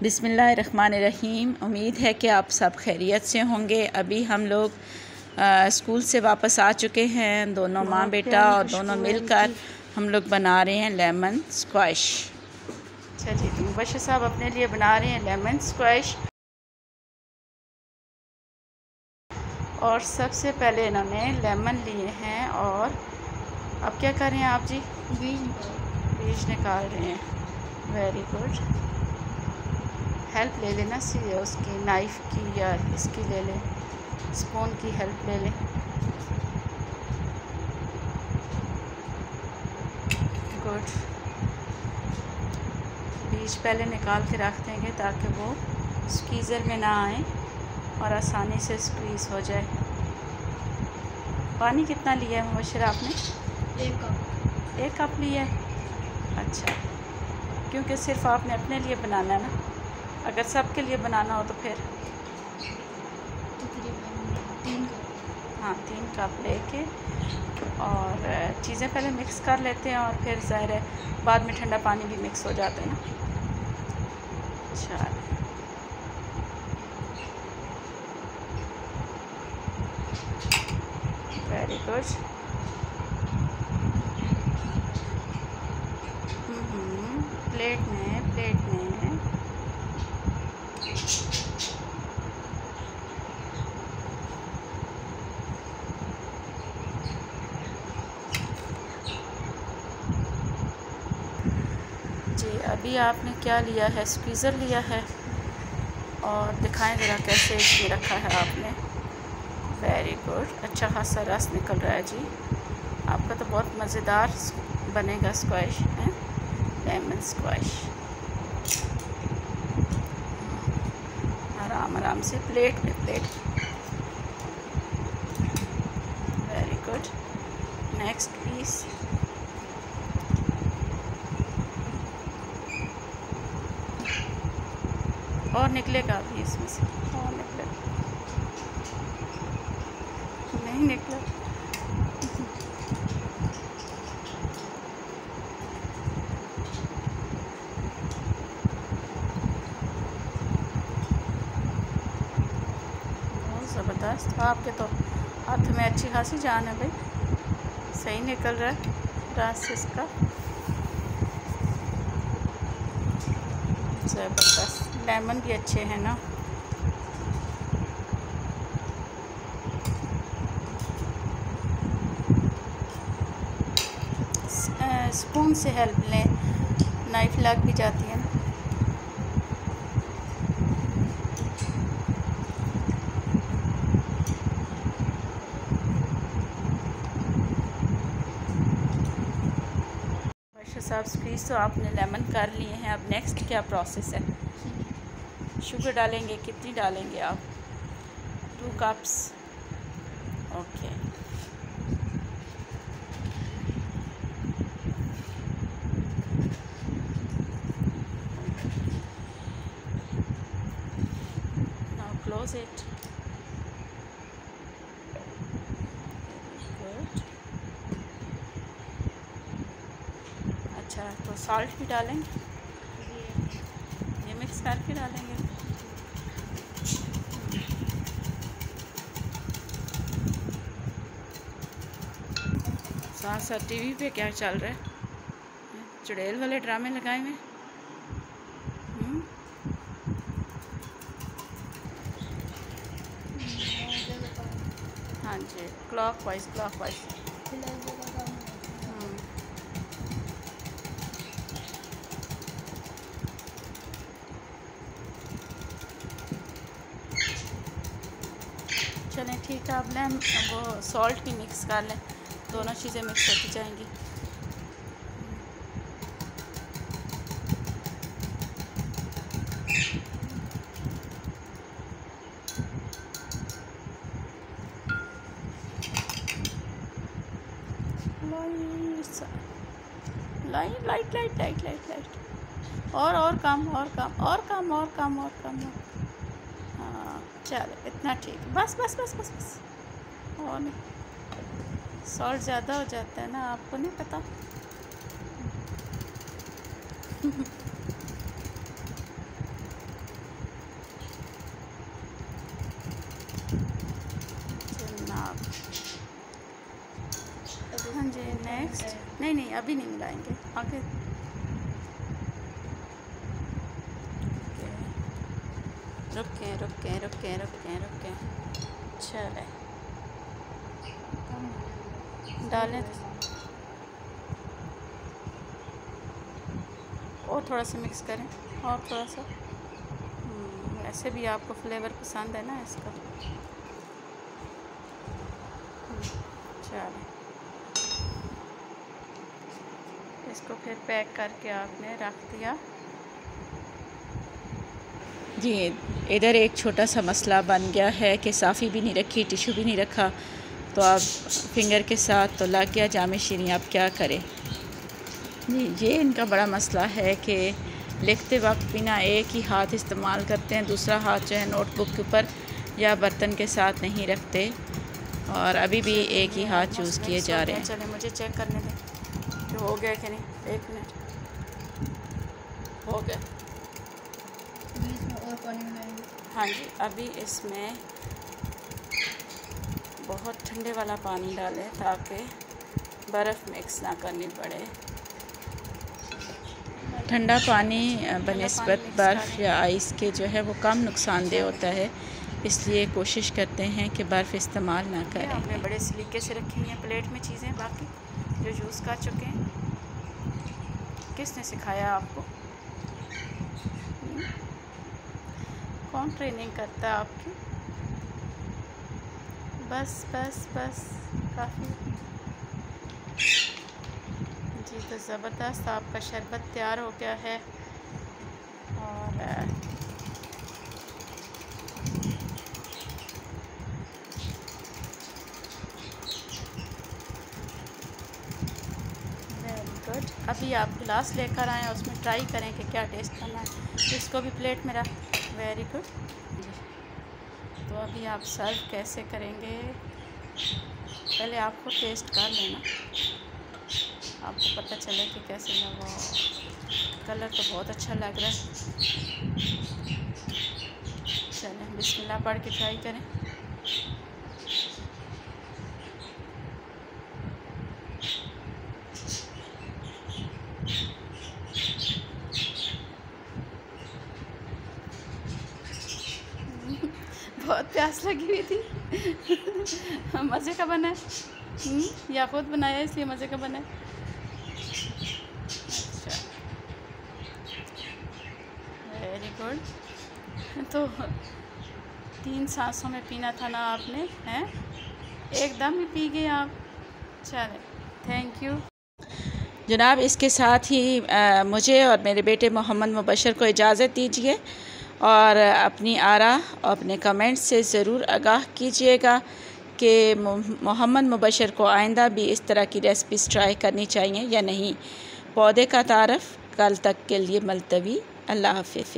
बिस्मिल्लाहिर्रहमानिर्रहीम। उम्मीद है कि आप सब खैरियत से होंगे। अभी हम लोग स्कूल से वापस आ चुके हैं, दोनों माँ बेटा और दोनों मिलकर हम लोग बना रहे हैं लेमन स्क्वैश। अच्छा जी, तो मुबश्शिर साहब अपने लिए बना रहे हैं लेमन स्क्वैश। और सबसे पहले इन्होंने लेमन लिए हैं और अब क्या कर रहे हैं आप जी? बीज निकाल रहे हैं। Very good. हेल्प ले लेना सी उसकी, नाइफ़ की या इसकी ले लें, स्पून की हेल्प ले लें। गुड। बीज पहले निकाल के रख देंगे ताकि वो स्क्वीज़र में ना आए और आसानी से स्क्वीज़ हो जाए। पानी कितना लिया है मुबश्शिर आपने? 1 कप। 1 कप लिया है। अच्छा, क्योंकि सिर्फ आपने अपने लिए बनाना है ना, अगर सब के लिए बनाना हो तो फिर तकरीबन 3 कप। हाँ, 3 कप लेके और चीज़ें पहले मिक्स कर लेते हैं और फिर ज़ाहिर है बाद में ठंडा पानी भी मिक्स हो जाता है ना। अच्छा, वेरी गुड। प्लेट में जी, अभी आपने क्या लिया है? स्क्वीज़र लिया है और दिखाएं ज़रा कैसे इसमें रखा है आपने। Very good. अच्छा खासा रस निकल रहा है जी। आपका तो बहुत मज़ेदार बनेगा स्क्वैश है, लेमन स्क्वैश। आराम आराम से प्लेट में। Very good. Next piece. और निकलेगा अभी इसमें से, और निकलेगा। नहीं निकला। बहुत ज़बरदस्त। आपके तो हाथ में अच्छी खासी जान है भाई, सही निकल रहा है रस इसका। ज़बरदस्त। लेमन भी अच्छे हैं ना। स्पून से हेल्प लें, नाइफ लग भी जाती है ना। साहब स्क्वीज़ तो आपने लेमन कर लिए हैं, अब नेक्स्ट क्या प्रोसेस है? शुगर डालेंगे। कितनी डालेंगे आप? 2 cups. Okay. Now close it. Good. अच्छा, तो सॉल्ट भी डालेंगे, ये मिक्स करके डालेंगे। साथ साथ टीवी पे क्या चल रहा है? चुड़ैल वाले ड्रामे लगाए हुए। हाँ जी, क्लॉकवाइज। चलें ठीक है, अब लें वो सॉल्ट भी मिक्स कर लें, दोनों चीज़ें मिक्स होती जाएंगी। लाइट और कम। हाँ चलो, इतना ठीक। बस। और नहीं, सॉल्ट ज़्यादा हो जाता है ना, आपको नहीं पता। नहीं, अभी नहीं मिलाएंगे, आगे। रुकें रुकें रुकें रुकें रुकें। चले डालें और थोड़ा सा मिक्स करें, और थोड़ा सा। ऐसे भी आपको फ्लेवर पसंद है ना इसका। चलें, इसको फिर पैक करके आपने रख दिया जी। इधर एक छोटा सा मसला बन गया है कि साफ़ी भी नहीं रखी, टिशू भी नहीं रखा, तो आप फिंगर के साथ तो लग गया जामे शीरी, आप क्या करें जी। ये इनका बड़ा मसला है कि लिखते वक्त भी ना एक ही हाथ इस्तेमाल करते हैं, दूसरा हाथ जो है नोटबुक के ऊपर या बर्तन के साथ नहीं रखते, और अभी भी एक ही हाथ चूज़ किए जा रहे हैं। चले मुझे चेक करने दें कि हो गया कि नहीं। 1 मिनट, हो गया। और पानी मिलाएंगे। हाँ जी, अभी इसमें बहुत ठंडे वाला पानी डालें ताकि बर्फ़ मिक्स ना करनी पड़े। ठंडा पानी बनिस्बत बर्फ़ या आइस के जो है वो कम नुकसानदेह होता है, इसलिए कोशिश करते हैं कि बर्फ़ इस्तेमाल ना करें। हमने बड़े सलीके से रखी हुई हैं प्लेट में चीज़ें, बाकी जो यूज़ कर चुके हैं। किसने सिखाया आपको? कौन ट्रेनिंग करता है आपकी? बस बस बस काफ़ी जी। तो ज़बरदस्त आपका शरबत तैयार हो गया है, और वेरी गुड। अभी आप गिलास लेकर आएँ, उसमें ट्राई करें कि क्या टेस्ट करना है। इसको भी प्लेट में रख। Very good. तो अभी आप सर्व कैसे करेंगे, पहले आपको टेस्ट कर लेना, आपको पता चले कि कैसे लगा। कलर तो बहुत अच्छा लग रहा है। चलें बिस्मिल्लाह पढ़ के ट्राई करें। बहुत प्यास लगी हुई थी। मज़े का बना है या खुद बनाया इसलिए मज़े का बना है? अच्छा, वेरी गुड। तो 3 सांसों में पीना था ना आपने, हैं? एकदम ही पी गए आप। चलें, थैंक यू जनाब। इसके साथ ही मुझे और मेरे बेटे मोहम्मद मुबशर को इजाज़त दीजिए, और अपनी आरा और अपने कमेंट्स से ज़रूर आगाह कीजिएगा कि मोहम्मद मुबशर को आइंदा भी इस तरह की रेसिपीज़ ट्राई करनी चाहिए या नहीं। पौधे का तारफ़ कल तक के लिए मुलतवी। अल्लाह हाफ़िज़।